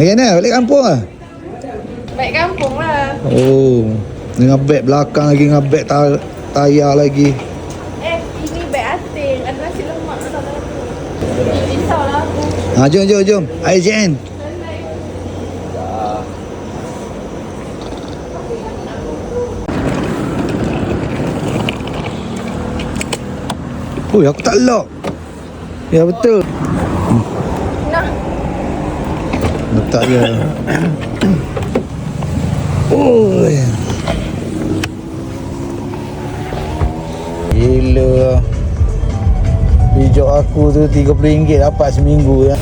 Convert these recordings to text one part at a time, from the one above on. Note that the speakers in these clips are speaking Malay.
Macam mana? Balik kampung lah? Baik kampung lah. Oh, dengan beg belakang lagi, dengan beg tayar lagi. Ini baik ating. Ada nasi lemak tak dalam tu. Risaulah aku. Jom. IJN. Oh, aku tak lock. Ya, betul. Nah. Letak dia. Oh, gila. Hijau aku tu RM30 dapat seminggu ya.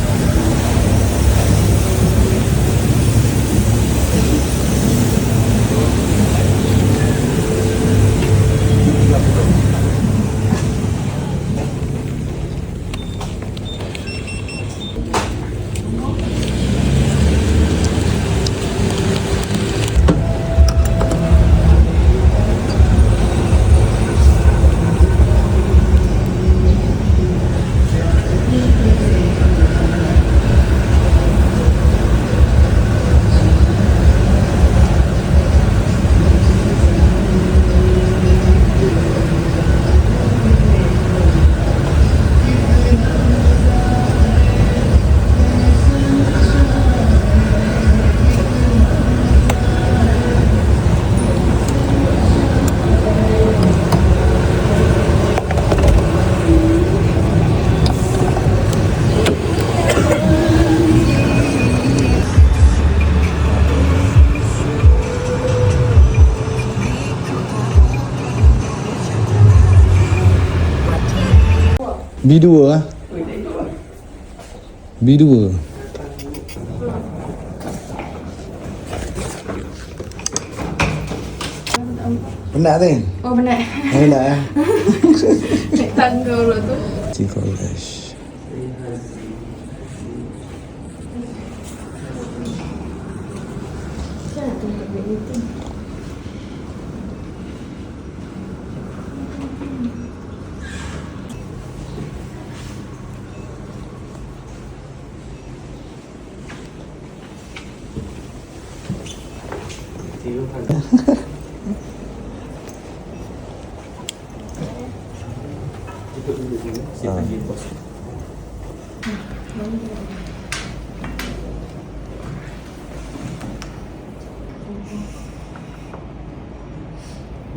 B2 lah. B2. Penat tu? Oh benar. Penat eh? Naik tangga pula tu. T4H.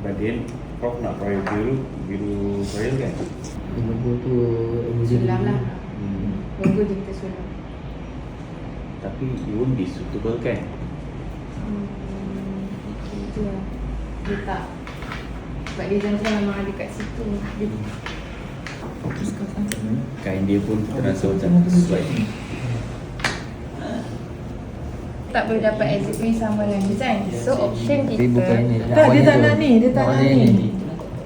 Badin, Prof nak trial biru trial kan? Logo tu Sulam lah. Logo je kita sulam. Tapi it won't be suitable kan? Itu lah. Dia tak. Sebab dia jangan memang ada kat situ. Dia Kain dia pun kita rasa macam sesuai. tak boleh dapat exactly sama dengan design. So option kita. Tapi bukan ni. Tak, dia tak nak ni. Dia tak nak ni.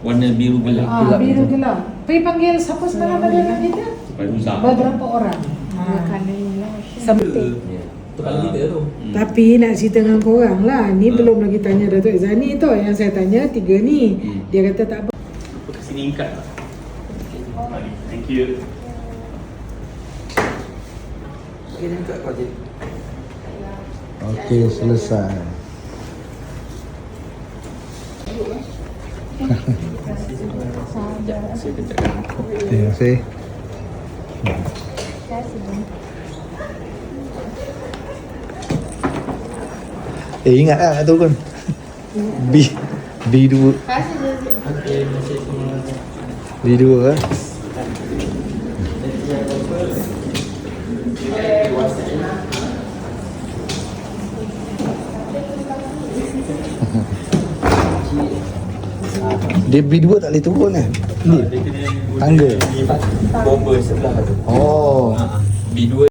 Warna biru gelap. Biru gelap. Pergi panggil siapa sekarang pada anak kita? Baruza. Beberapa orang. Dia colour ni lah option. Something. Tu kalau kita tu. Tapi nak cerita dengan korang lah. Ni belum lagi tanya Datuk Izzani tu. Yang saya tanya 3 ni. Dia kata tak apa. Apa kat sini ikat lah. Thank you. Okay, dia kat kau je. Okey, selesai. Saya kencatkan. Terima kasih. Ingat lah tu kan. B2. B2 kan. Dia B2 tak boleh turun kan? Ni tangga. Bomber sebelah tu. Oh. B2